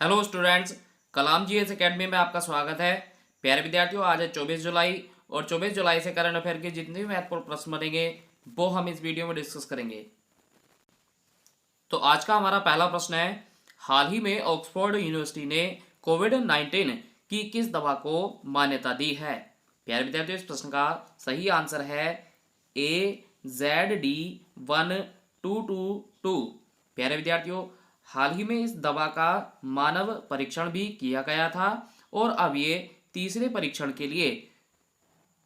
Hello students, कलाम GS academy में आपका स्वागत है। प्यारे विद्यार्थियों, आज है 24 जुलाई और 24 जुलाई से करंट अफेयर के जितने भी महत्वपूर्ण प्रश्न बनेंगे वो हम इस वीडियो में डिस्कस करेंगे। तो आज का हमारा पहला प्रश्न है, हाल ही में ऑक्सफोर्ड यूनिवर्सिटी ने कोविड-19 की किस दवा को मान्यता दी है? प्यारे विद्यार्थियों, इस प्रश्न का सही आंसर है AZD1222। प्यारे विद्यार्थियों, हाल ही में इस दवा का मानव परीक्षण भी किया गया था और अब ये तीसरे परीक्षण के लिए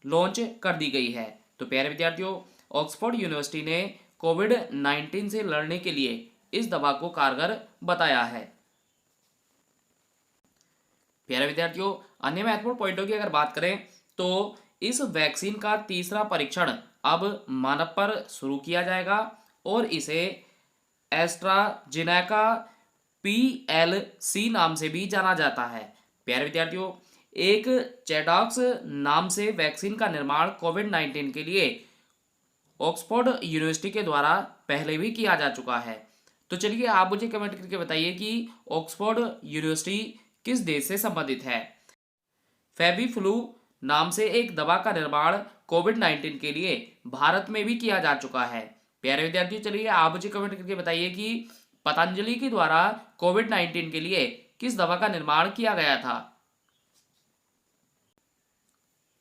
लॉन्च कर दी गई है। तो प्यारे विद्यार्थियों, ऑक्सफोर्ड यूनिवर्सिटी ने कोविड-19 से लड़ने के लिए इस दवा को कारगर बताया है। प्यारे विद्यार्थियों, अन्य महत्वपूर्ण पॉइंटों की अगर बात करें तो इस वैक्सीन का तीसरा परीक्षण अब मानव पर शुरू किया जाएगा और इसे एस्ट्राजेनेका PLC नाम से भी जाना जाता है। प्यारे विद्यार्थियों, एक चेडॉक्स नाम से वैक्सीन का निर्माण कोविड-19 के लिए ऑक्सफोर्ड यूनिवर्सिटी के द्वारा पहले भी किया जा चुका है। तो चलिए आप मुझे कमेंट करके बताइए कि ऑक्सफोर्ड यूनिवर्सिटी किस देश से संबंधित है। फेबीफ्लू नाम से एक दवा का निर्माण कोविड-19 के लिए भारत में भी किया जा चुका है। प्यारे विद्यार्थियों, चलिए आप मुझे कमेंट करके बताइए कि पतंजलि के द्वारा कोविड-19 के लिए किस दवा का निर्माण किया गया था।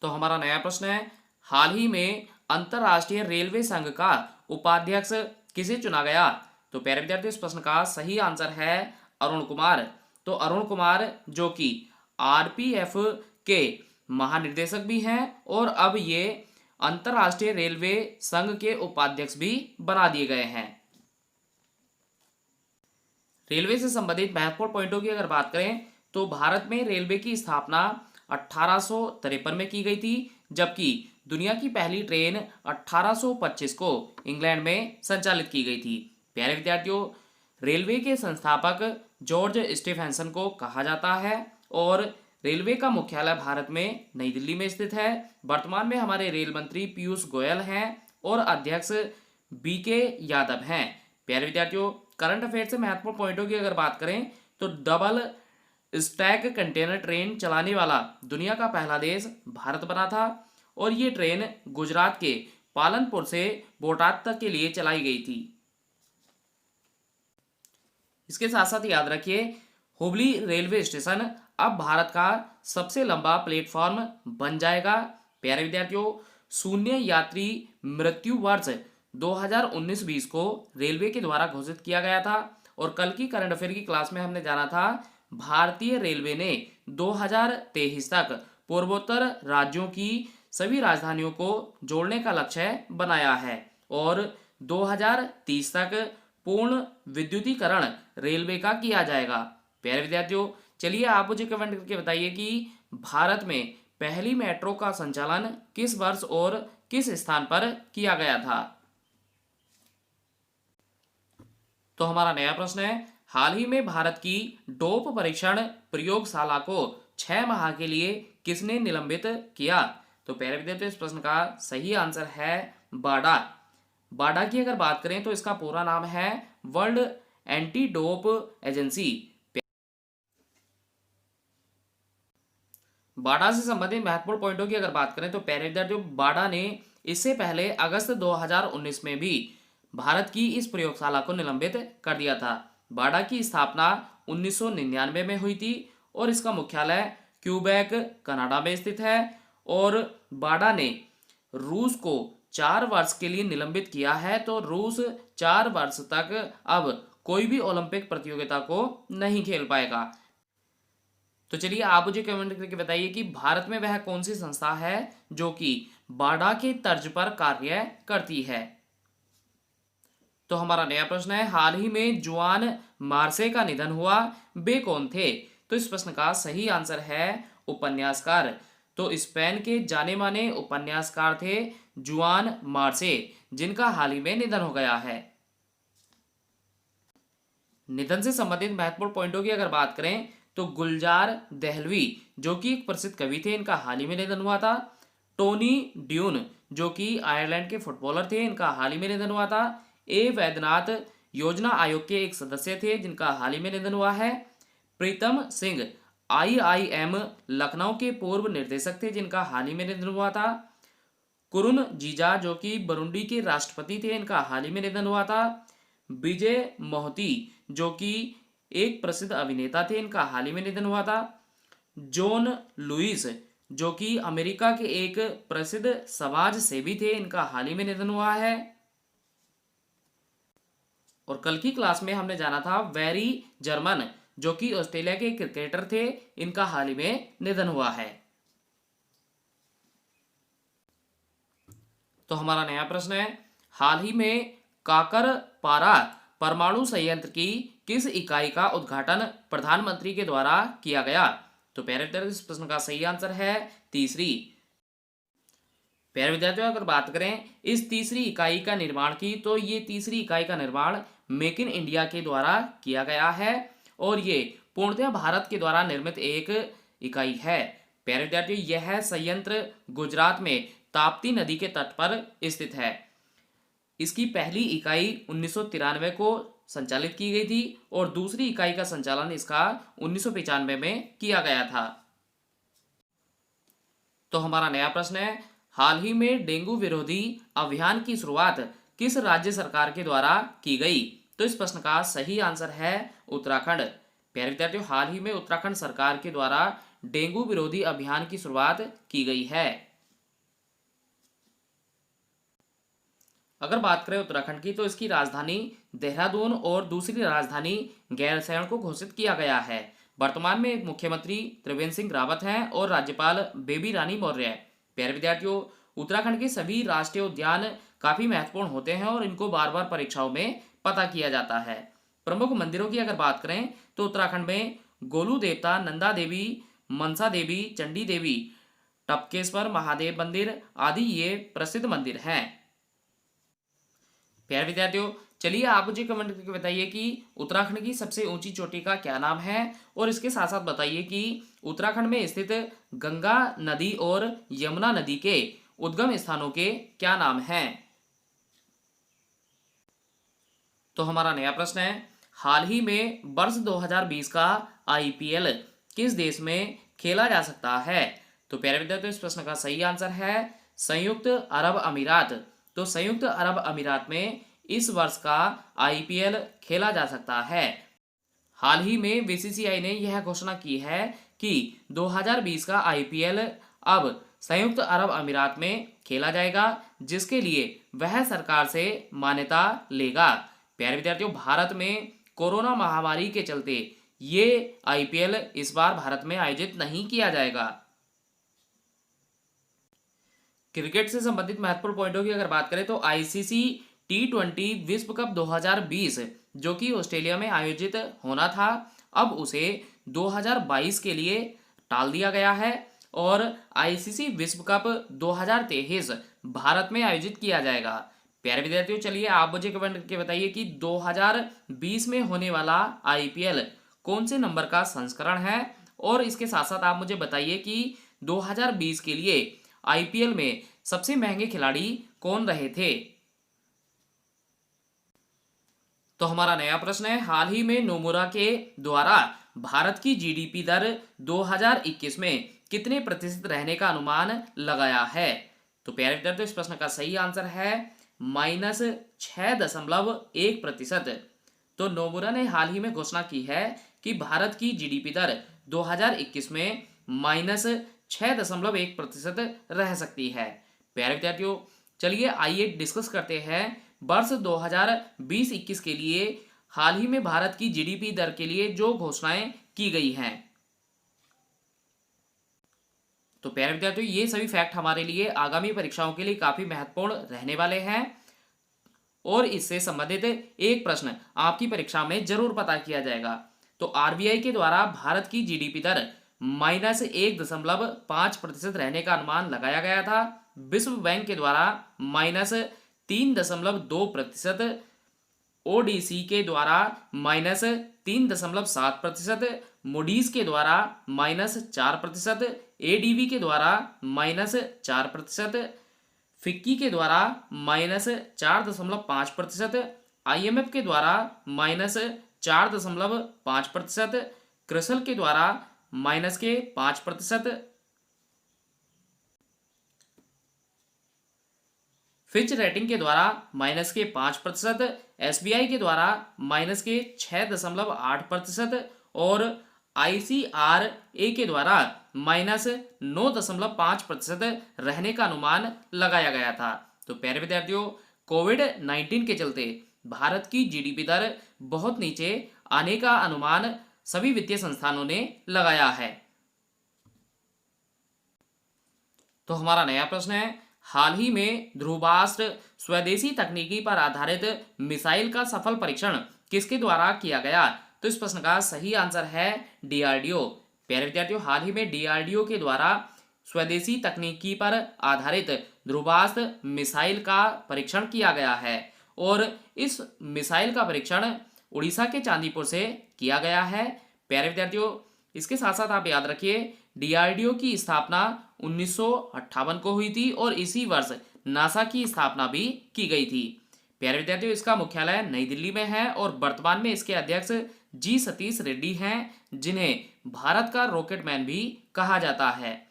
तो हमारा नया प्रश्न है, हाल ही में अंतरराष्ट्रीय रेलवे संघ का उपाध्यक्ष किसे चुना गया? तो प्यारे विद्यार्थियों, इस प्रश्न का सही आंसर है अरुण कुमार। तो अरुण कुमार जो कि RPF के महानिर्देशक भी हैं और अब ये अंतरराष्ट्रीय रेलवे संघ के उपाध्यक्ष भी बना दिए गए हैं। रेलवे से संबंधित महत्वपूर्ण पॉइंटों की अगर बात करें तो भारत में रेलवे की स्थापना 1853 में की गई थी, जबकि दुनिया की पहली ट्रेन 1825 को इंग्लैंड में संचालित की गई थी। प्यारे विद्यार्थियों, रेलवे के संस्थापक जॉर्ज स्टीफेंसन को कहा जाता है और रेलवे का मुख्यालय भारत में नई दिल्ली में स्थित है। वर्तमान में हमारे रेल मंत्री पीयूष गोयल हैं और अध्यक्ष BK यादव हैं। प्यारे विद्यार्थियों, करंट अफेयर से महत्वपूर्ण पॉइंटों की अगर बात करें तो डबल स्टैक कंटेनर ट्रेन चलाने वाला दुनिया का पहला देश भारत बना था और ये ट्रेन गुजरात के पालनपुर से बोटाद तक के लिए चलाई गई थी। इसके साथ साथ याद रखिए, हुबली रेलवे स्टेशन अब भारत का सबसे लंबा प्लेटफॉर्म बन जाएगा। प्यारे विद्यार्थियों, शून्य यात्री मृत्यु वर्ष 2019-20 को रेलवे के द्वारा घोषित किया गया था और कल की करंट अफेयर की क्लास में हमने जाना था भारतीय रेलवे ने 2023 तक पूर्वोत्तर राज्यों की सभी राजधानियों को जोड़ने का लक्ष्य बनाया है और 2030 तक पूर्ण विद्युतीकरण रेलवे का किया जाएगा। प्यारे विद्यार्थियों, चलिए आप मुझे कमेंट करके बताइए कि भारत में पहली मेट्रो का संचालन किस वर्ष और किस स्थान पर किया गया था। तो हमारा नया प्रश्न है, हाल ही में भारत की डोप परीक्षण प्रयोगशाला को 6 माह के लिए किसने निलंबित किया? तो प्यारे विद्यार्थियों, इस प्रश्न का सही आंसर है बाडा। बाडा की अगर बात करें तो इसका पूरा नाम है वर्ल्ड एंटी डोप एजेंसी। बाडा से संबंधित महत्वपूर्ण पॉइंटों की अगर बात करें तो प्यारे विद्यार्थियों, बाडा ने इससे पहले अगस्त 2019 में भी भारत की इस प्रयोगशाला को निलंबित कर दिया था। बाडा की स्थापना 1999 में हुई थी और इसका मुख्यालय क्यूबेक कनाडा में स्थित है और बाडा ने रूस को 4 वर्ष के लिए निलंबित किया है। तो रूस 4 वर्ष तक अब कोई भी ओलंपिक प्रतियोगिता को नहीं खेल पाएगा। तो चलिए आप मुझे कमेंट करके बताइए कि भारत में वह कौन सी संस्था है जो कि बाडा के तर्ज पर कार्य करती है। तो हमारा नया प्रश्न है, हाल ही में जुआन मार्से का निधन हुआ, वे कौन थे? तो इस प्रश्न का सही आंसर है उपन्यासकार। तो स्पेन के जाने माने उपन्यासकार थे जुआन मार्से, जिनका हाल ही में निधन हो गया है। निधन से संबंधित महत्वपूर्ण पॉइंटों की अगर बात करें तो गुलजार दहलवी जो कि एक प्रसिद्ध कवि थे, इनका हाल ही में निधन हुआ था। टोनी ड्यून जो कि आयरलैंड के फुटबॉलर थे, इनका हाल ही में निधन हुआ था। वैद्यनाथ योजना आयोग के एक सदस्य थे जिनका हाल ही में निधन हुआ है। प्रीतम सिंह आईआईएम लखनऊ के पूर्व निदेशक थे, जिनका हाल ही में निधन हुआ था। कुरुन जीजा जो कि बुरुंडी के राष्ट्रपति थे, इनका हाल ही में निधन हुआ था। विजय मोहती जो कि एक प्रसिद्ध अभिनेता थे, इनका हाल ही में निधन हुआ था। जॉन लुइस जो कि अमेरिका के एक प्रसिद्ध समाज सेवी थे, इनका हाल ही में निधन हुआ है। और कल की क्लास में हमने जाना था वेरी जर्मन जो कि ऑस्ट्रेलिया के क्रिकेटर थे, इनका हाल ही में निधन हुआ है। तो हमारा नया प्रश्न है, हाल ही में काकरपारा परमाणु संयंत्र की किस इकाई का उद्घाटन प्रधानमंत्री के द्वारा किया गया? तो प्यारे विद्यार्थियों, इस प्रश्न का सही आंसर है तीसरी। प्यारे विद्यार्थियों, अगर बात करें इस तीसरी इकाई का निर्माण की, तो ये तीसरी इकाई का निर्माण मेक इन इंडिया के द्वारा किया गया है और ये पूर्णतः भारत के द्वारा निर्मित एक इकाई है। प्यारे विद्यार्थियों, यह संयंत्र गुजरात में ताप्ती नदी के तट पर स्थित है। इसकी पहली इकाई 1993 को संचालित की गई थी और दूसरी इकाई का संचालन इसका 1995 में किया गया था। तो हमारा नया प्रश्न है, हाल ही में डेंगू विरोधी अभियान की शुरुआत किस राज्य सरकार के द्वारा की गई? तो इस प्रश्न का सही आंसर है उत्तराखंड। प्यारे विद्यार्थियों, हाल ही में उत्तराखंड सरकार के द्वारा डेंगू विरोधी अभियान की शुरुआत की गई है। अगर बात करें उत्तराखंड की, तो इसकी राजधानी देहरादून और दूसरी राजधानी गैरसैंण को घोषित किया गया है। वर्तमान में एक मुख्यमंत्री त्रिवेंद्र सिंह रावत हैं और राज्यपाल बेबी रानी मौर्य है। प्यारे विद्यार्थियों, उत्तराखंड के सभी राष्ट्रीय उद्यान काफी महत्वपूर्ण होते हैं और इनको बार बार परीक्षाओं में पता किया जाता है। प्रमुख मंदिरों की अगर बात करें, तो उत्तराखंड में गोलू देवता, नंदा देवी, मनसा देवी, चंडी देवी, टपकेश्वर महादेव मंदिर आदि ये प्रसिद्ध मंदिर हैं। प्यारे विद्यार्थियों, चलिए आप मुझे कमेंट करके बताइए कि उत्तराखंड की सबसे ऊंची चोटी का क्या नाम है और इसके साथ साथ बताइए कि उत्तराखंड में स्थित गंगा नदी और यमुना नदी के उद्गम स्थानों के क्या नाम हैं। तो हमारा नया प्रश्न है, हाल ही में वर्ष 2020 का आईपीएल किस देश में खेला जा सकता है? तो प्यारे विद्यार्थियों, इस प्रश्न का सही आंसर है संयुक्त अरब अमीरात। तो संयुक्त अरब अमीरात में इस वर्ष का आईपीएल खेला जा सकता है। हाल ही में बीसीसीआई ने यह घोषणा की है कि 2020 का आईपीएल अब संयुक्त अरब अमीरात में खेला जाएगा, जिसके लिए वह सरकार से मान्यता लेगा। प्यारे विद्यार्थियों, भारत में कोरोना महामारी के चलते ये आईपीएल इस बार भारत में आयोजित नहीं किया जाएगा। क्रिकेट से संबंधित महत्वपूर्ण पॉइंटों की अगर बात करें, तो आईसीसी T20 विश्व कप 2020 जो कि ऑस्ट्रेलिया में आयोजित होना था, अब उसे 2022 के लिए टाल दिया गया है और आईसीसी विश्व कप 2023 भारत में आयोजित किया जाएगा। प्यारे विद्यार्थियों, चलिए आप मुझे कमेंट करके बताइए कि 2020 में होने वाला आईपीएल कौन से नंबर का संस्करण है और इसके साथ साथ आप मुझे बताइए कि 2020 के लिए आईपीएल में सबसे महंगे खिलाड़ी कौन रहे थे। तो हमारा नया प्रश्न है, हाल ही में नोमुरा के द्वारा भारत की जीडीपी दर 2021 में कितने प्रतिशत रहने का अनुमान लगाया है? तो प्यारे विद्यार्थियों, इस प्रश्न का सही आंसर है -6.1%। तो नोमुरा ने हाल ही में घोषणा की है कि भारत की जीडीपी दर 2021 में -6.1% रह सकती है। प्यारे विद्यार्थियों, चलिए आइए डिस्कस करते हैं वर्ष 2020-21 के लिए हाल ही में भारत की जीडीपी दर के लिए जो घोषणाएं की गई हैं। तो प्यारे विद्यार्थियों, ये सभी फैक्ट हमारे लिए आगामी परीक्षाओं के लिए काफी महत्वपूर्ण रहने वाले हैं और इससे संबंधित एक प्रश्न आपकी परीक्षा में जरूर पता किया जाएगा। तो आरबीआई के द्वारा भारत की जीडीपी दर -1.5% रहने का अनुमान लगाया गया था। विश्व बैंक के द्वारा -3.2%, ओडीसी के द्वारा -3.7%, मूडीज के द्वारा -4%, एडीबी के द्वारा -4%, फिक्की के द्वारा -4.5%, आईएमएफ के द्वारा -4.5%, क्रिसल के द्वारा -5%, फिच रेटिंग के द्वारा -5%, एसबीआई के द्वारा -6.8% और आईसीआरए के द्वारा -9.5% रहने का अनुमान लगाया गया था। तो प्यारे विद्यार्थियों, कोविड-19 के चलते भारत की जीडीपी दर बहुत नीचे आने का अनुमान सभी वित्तीय संस्थानों ने लगाया है। तो हमारा नया प्रश्न है, हाल ही में ध्रुवास्त्र स्वदेशी तकनीकी पर आधारित मिसाइल का सफल परीक्षण किसके द्वारा किया गया? तो इस प्रश्न का सही आंसर है डीआरडीओ। प्यारे विद्यार्थियों, हाल ही में डीआरडीओ के द्वारा स्वदेशी तकनीकी पर आधारित ध्रुवास्त्र मिसाइल का परीक्षण किया गया है और इस मिसाइल का परीक्षण उड़ीसा के चांदीपुर से किया गया है। प्यारे विद्यार्थियों, इसके साथ साथ आप याद रखिए, डीआरडीओ की स्थापना 1958 को हुई थी और इसी वर्ष नासा की स्थापना भी की गई थी। प्यारे विद्यार्थियों, इसका मुख्यालय नई दिल्ली में है और वर्तमान में इसके अध्यक्ष जी सतीश रेड्डी हैं, जिन्हें भारत का रॉकेटमैन भी कहा जाता है।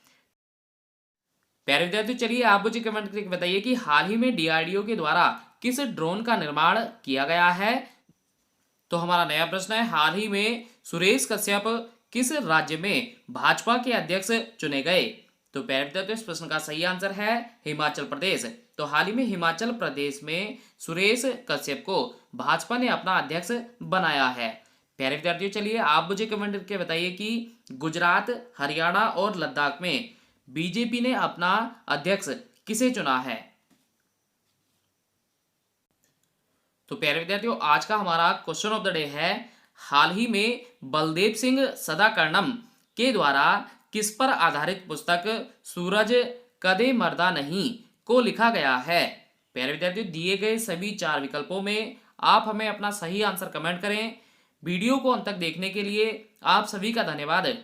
प्यारे विद्यार्थियों, चलिए आप मुझे कमेंट करके बताइए कि हाल ही में डीआरडीओ के द्वारा किस ड्रोन का निर्माण किया गया है? तो हमारा नया प्रश्न है, हाल ही में सुरेश कश्यप किस राज्य में भाजपा के अध्यक्ष चुने गए? तो प्यारे विद्यार्थियों, इस प्रश्न का सही आंसर है हिमाचल प्रदेश। तो हाल ही में हिमाचल प्रदेश में सुरेश कश्यप को भाजपा ने अपना अध्यक्ष बनाया है। प्यारे विद्यार्थियों, चलिए आप मुझे कमेंट करके बताइए कि गुजरात, हरियाणा और लद्दाख में बीजेपी ने अपना अध्यक्ष किसे चुना है? तो प्यारे विद्यार्थियों, आज का हमारा क्वेश्चन ऑफ द डे है, हाल ही में बलदेव सिंह सदाकर्णम के द्वारा किस पर आधारित पुस्तक सूरज कदे मरदा नहीं को लिखा गया है? प्यारे विद्यार्थियों, दिए गए सभी 4 विकल्पों में आप हमें अपना सही आंसर कमेंट करें। वीडियो को अंत तक देखने के लिए आप सभी का धन्यवाद।